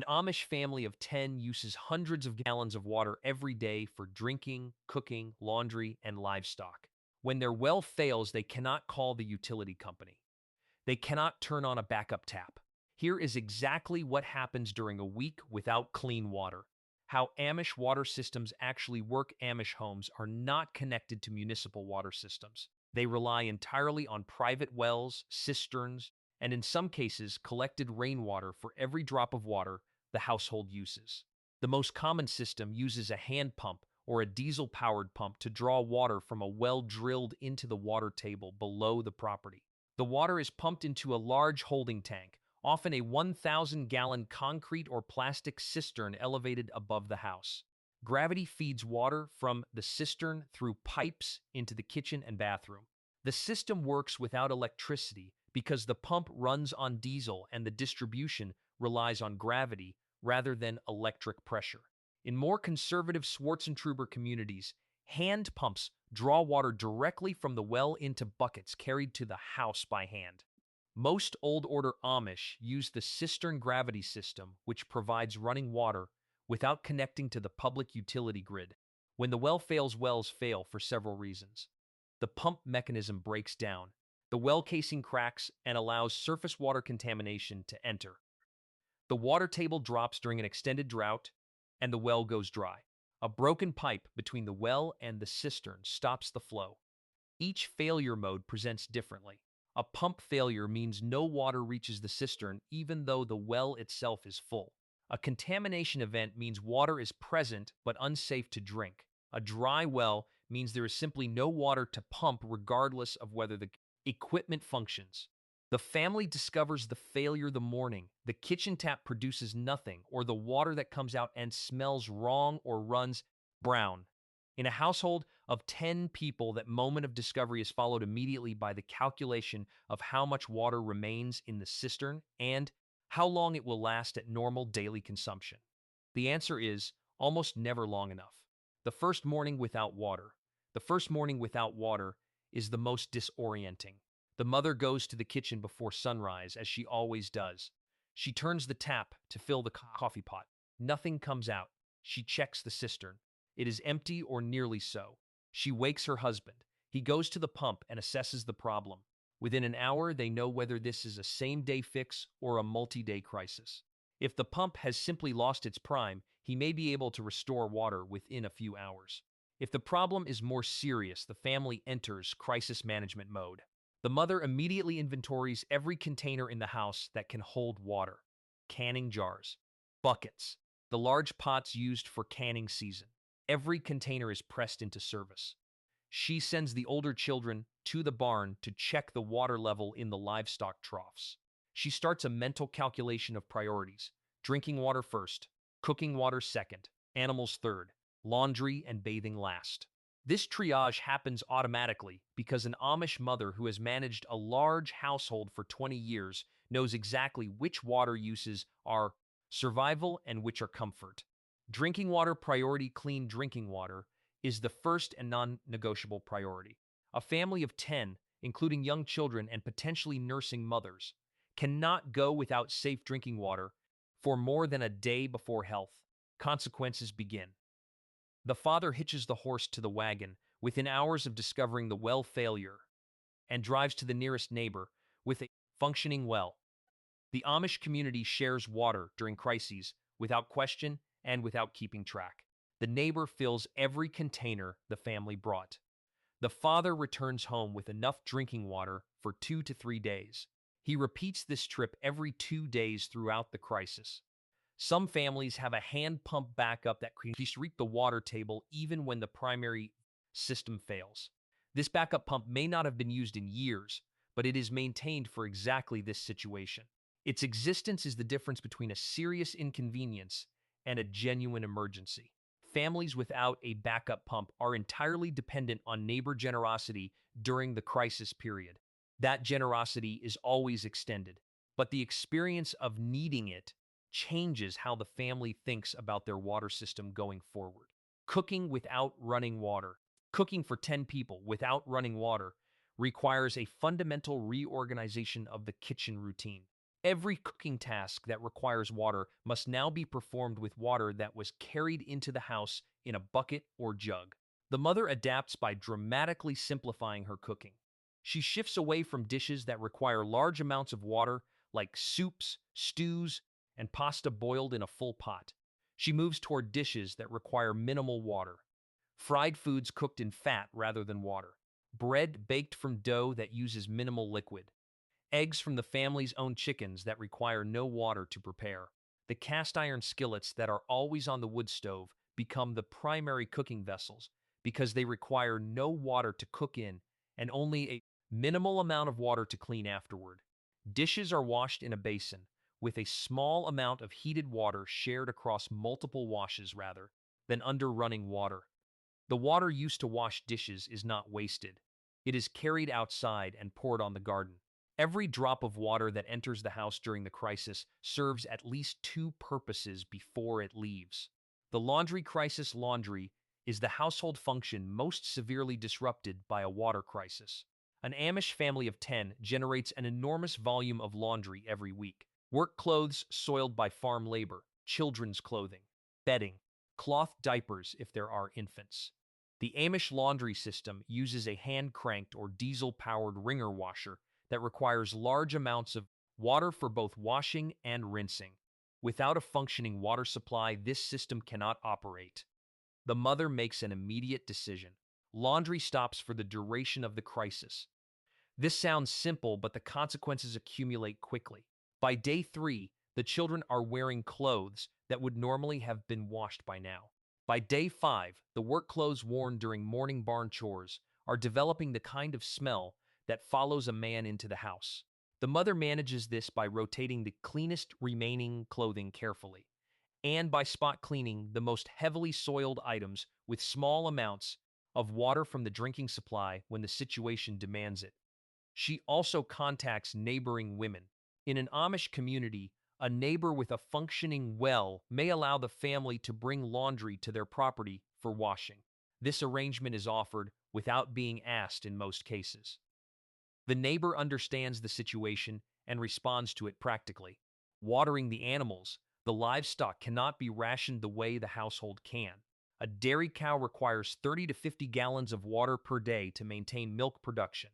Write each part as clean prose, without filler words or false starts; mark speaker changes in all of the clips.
Speaker 1: Amish family of 10 uses hundreds of gallons of water every day for drinking, cooking, laundry, and livestock. When their well fails, they cannot call the utility company. They cannot turn on a backup tap. Here is exactly what happens during a week without clean water. How Amish water systems actually work. Amish homes are not connected to municipal water systems. They rely entirely on private wells, cisterns, and in some cases, collected rainwater for every drop of water the household uses. The most common system uses a hand pump or a diesel-powered pump to draw water from a well drilled into the water table below the property. The water is pumped into a large holding tank, often a 1,000-gallon concrete or plastic cistern elevated above the house. Gravity feeds water from the cistern through pipes into the kitchen and bathroom. The system works without electricity because the pump runs on diesel and the distribution relies on gravity rather than electric pressure. In more conservative Schwarzentruber communities, hand pumps draw water directly from the well into buckets carried to the house by hand. Most Old Order Amish use the cistern gravity system, which provides running water without connecting to the public utility grid. When the well fails, wells fail for several reasons. The pump mechanism breaks down. The well casing cracks and allows surface water contamination to enter. The water table drops during an extended drought, and the well goes dry. A broken pipe between the well and the cistern stops the flow. Each failure mode presents differently. A pump failure means no water reaches the cistern even though the well itself is full. A contamination event means water is present but unsafe to drink. A dry well means there is simply no water to pump regardless of whether the equipment functions. The family discovers the failure the morning the kitchen tap produces nothing, or the water that comes out and smells wrong or runs brown. In a household of 10 people, that moment of discovery is followed immediately by the calculation of how much water remains in the cistern and how long it will last at normal daily consumption. The answer is almost never long enough. The first morning without water. The first morning without water is the most disorienting. The mother goes to the kitchen before sunrise, as she always does. She turns the tap to fill the coffee pot. Nothing comes out. She checks the cistern. It is empty or nearly so. She wakes her husband. He goes to the pump and assesses the problem. Within an hour, they know whether this is a same-day fix or a multi-day crisis. If the pump has simply lost its prime, he may be able to restore water within a few hours. If the problem is more serious, the family enters crisis management mode. The mother immediately inventories every container in the house that can hold water. Canning jars, buckets, the large pots used for canning season. Every container is pressed into service. She sends the older children to the barn to check the water level in the livestock troughs. She starts a mental calculation of priorities. Drinking water first, cooking water second, animals third, laundry and bathing last. This triage happens automatically because an Amish mother who has managed a large household for 20 years knows exactly which water uses are survival and which are comfort. Drinking water priority. Clean drinking water is the first and non-negotiable priority. A family of 10, including young children and potentially nursing mothers, cannot go without safe drinking water for more than a day before health consequences begin. The father hitches the horse to the wagon within hours of discovering the well failure and drives to the nearest neighbor with a functioning well. The Amish community shares water during crises without question and without keeping track. The neighbor fills every container the family brought. The father returns home with enough drinking water for 2 to 3 days. He repeats this trip every 2 days throughout the crisis. Some families have a hand pump backup that can reach the water table even when the primary system fails. This backup pump may not have been used in years, but it is maintained for exactly this situation. Its existence is the difference between a serious inconvenience and a genuine emergency. Families without a backup pump are entirely dependent on neighbor generosity during the crisis period. That generosity is always extended, but the experience of needing it changes how the family thinks about their water system going forward. Cooking without running water. Cooking for 10 people without running water requires a fundamental reorganization of the kitchen routine. Every cooking task that requires water must now be performed with water that was carried into the house in a bucket or jug. The mother adapts by dramatically simplifying her cooking. She shifts away from dishes that require large amounts of water, like soups, stews, and pasta boiled in a full pot. She moves toward dishes that require minimal water. Fried foods cooked in fat rather than water. Bread baked from dough that uses minimal liquid. Eggs from the family's own chickens that require no water to prepare. The cast iron skillets that are always on the wood stove become the primary cooking vessels because they require no water to cook in and only a minimal amount of water to clean afterward. Dishes are washed in a basin with a small amount of heated water shared across multiple washes rather than under running water. The water used to wash dishes is not wasted. It is carried outside and poured on the garden. Every drop of water that enters the house during the crisis serves at least two purposes before it leaves. The laundry crisis laundry is the household function most severely disrupted by a water crisis. An Amish family of 10 generates an enormous volume of laundry every week. Work clothes soiled by farm labor, children's clothing, bedding, cloth diapers if there are infants. The Amish laundry system uses a hand-cranked or diesel-powered wringer washer that requires large amounts of water for both washing and rinsing. Without a functioning water supply, this system cannot operate. The mother makes an immediate decision. Laundry stops for the duration of the crisis. This sounds simple, but the consequences accumulate quickly. By day 3, the children are wearing clothes that would normally have been washed by now. By day 5, the work clothes worn during morning barn chores are developing the kind of smell that follows a man into the house. The mother manages this by rotating the cleanest remaining clothing carefully, and by spot cleaning the most heavily soiled items with small amounts of water from the drinking supply when the situation demands it. She also contacts neighboring women. In an Amish community, a neighbor with a functioning well may allow the family to bring laundry to their property for washing. This arrangement is offered without being asked in most cases. The neighbor understands the situation and responds to it practically. Watering the animals, the livestock cannot be rationed the way the household can. A dairy cow requires 30 to 50 gallons of water per day to maintain milk production.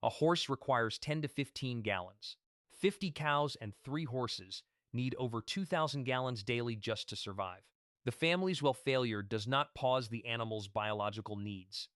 Speaker 1: A horse requires 10 to 15 gallons. 50 cows and 3 horses need over 2,000 gallons daily just to survive. The family's well failure does not pause the animal's biological needs.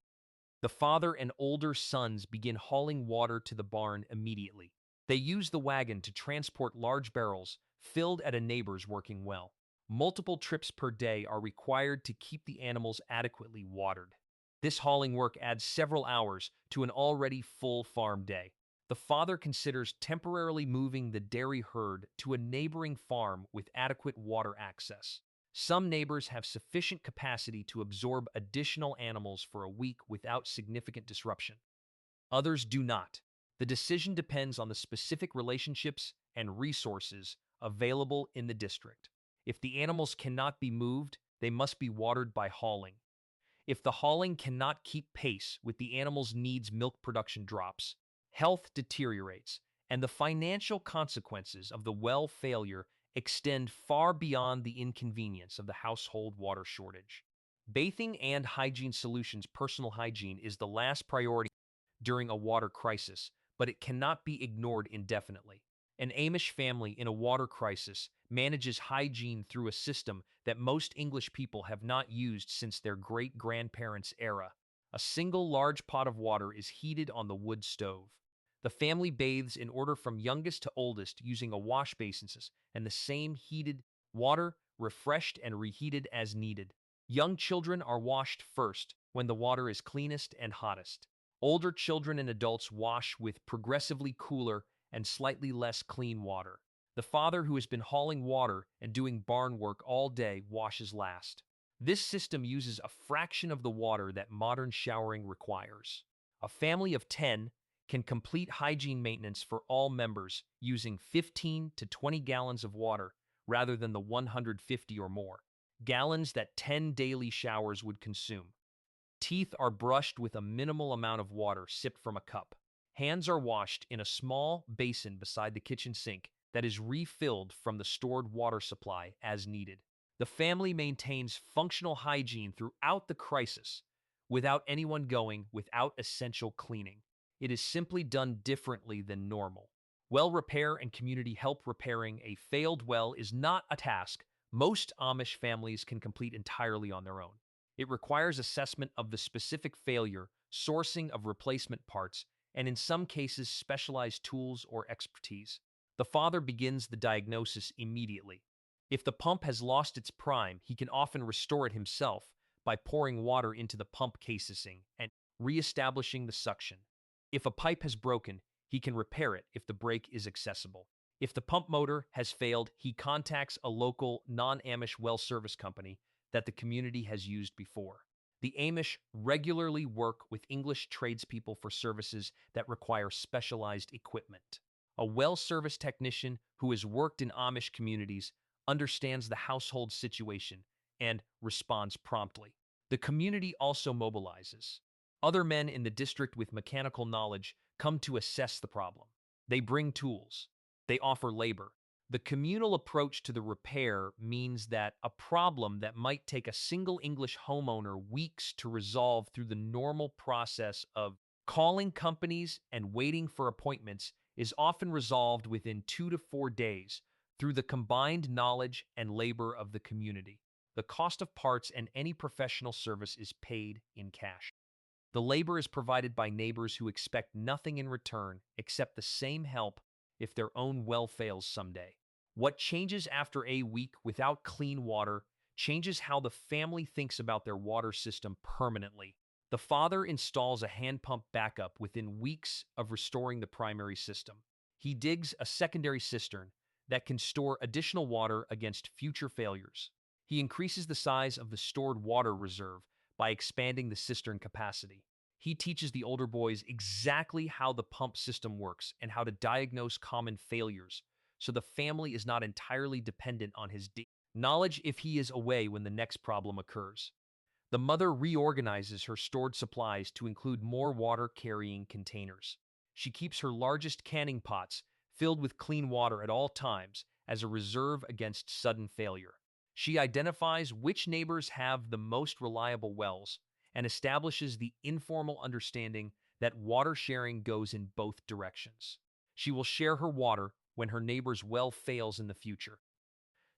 Speaker 1: The father and older sons begin hauling water to the barn immediately. They use the wagon to transport large barrels filled at a neighbor's working well. Multiple trips per day are required to keep the animals adequately watered. This hauling work adds several hours to an already full farm day. The father considers temporarily moving the dairy herd to a neighboring farm with adequate water access. Some neighbors have sufficient capacity to absorb additional animals for a week without significant disruption. Others do not. The decision depends on the specific relationships and resources available in the district. If the animals cannot be moved, they must be watered by hauling. If the hauling cannot keep pace with the animal's needs, milk production drops, health deteriorates, and the financial consequences of the well failure extend far beyond the inconvenience of the household water shortage. Bathing and hygiene solutions. Personal hygiene is the last priority during a water crisis, but it cannot be ignored indefinitely. An Amish family in a water crisis manages hygiene through a system that most English people have not used since their great-grandparents' era. A single large pot of water is heated on the wood stove. The family bathes in order from youngest to oldest using a wash basins and the same heated water, refreshed and reheated as needed. Young children are washed first when the water is cleanest and hottest. Older children and adults wash with progressively cooler and slightly less clean water. The father who has been hauling water and doing barn work all day washes last. This system uses a fraction of the water that modern showering requires. A family of 10 can complete hygiene maintenance for all members using 15 to 20 gallons of water rather than the 150 or more gallons that 10 daily showers would consume. Teeth are brushed with a minimal amount of water sipped from a cup. Hands are washed in a small basin beside the kitchen sink that is refilled from the stored water supply as needed. The family maintains functional hygiene throughout the crisis without anyone going without essential cleaning. It is simply done differently than normal. Well repair and community help repairing a failed well is not a task most Amish families can complete entirely on their own. It requires assessment of the specific failure, sourcing of replacement parts, and in some cases, specialized tools or expertise. The father begins the diagnosis immediately. If the pump has lost its prime, he can often restore it himself by pouring water into the pump casing and re-establishing the suction. If a pipe has broken, he can repair it if the break is accessible. If the pump motor has failed, he contacts a local non-Amish well service company that the community has used before. The Amish regularly work with English tradespeople for services that require specialized equipment. A well service technician who has worked in Amish communities understands the household situation and responds promptly. The community also mobilizes. Other men in the district with mechanical knowledge come to assess the problem. They bring tools. They offer labor. The communal approach to the repair means that a problem that might take a single English homeowner weeks to resolve through the normal process of calling companies and waiting for appointments is often resolved within 2 to 4 days through the combined knowledge and labor of the community. The cost of parts and any professional service is paid in cash. The labor is provided by neighbors who expect nothing in return except the same help if their own well fails someday. What changes after a week without clean water changes how the family thinks about their water system permanently. The father installs a hand pump backup within weeks of restoring the primary system. He digs a secondary cistern that can store additional water against future failures. He increases the size of the stored water reserve by expanding the cistern capacity. He teaches the older boys exactly how the pump system works and how to diagnose common failures, so the family is not entirely dependent on his knowledge if he is away when the next problem occurs. The mother reorganizes her stored supplies to include more water-carrying containers. She keeps her largest canning pots filled with clean water at all times as a reserve against sudden failure. She identifies which neighbors have the most reliable wells and establishes the informal understanding that water sharing goes in both directions. She will share her water when her neighbor's well fails in the future.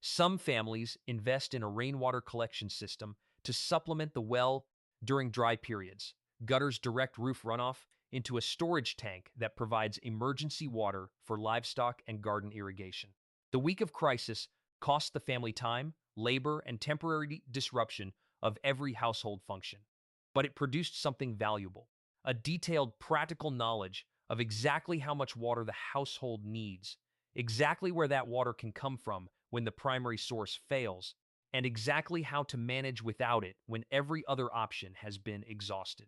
Speaker 1: Some families invest in a rainwater collection system to supplement the well during dry periods. Gutters direct roof runoff into a storage tank that provides emergency water for livestock and garden irrigation. The week of crisis costs the family time, labor, and temporary disruption of every household function. But it produced something valuable, a detailed practical knowledge of exactly how much water the household needs, exactly where that water can come from when the primary source fails, and exactly how to manage without it when every other option has been exhausted.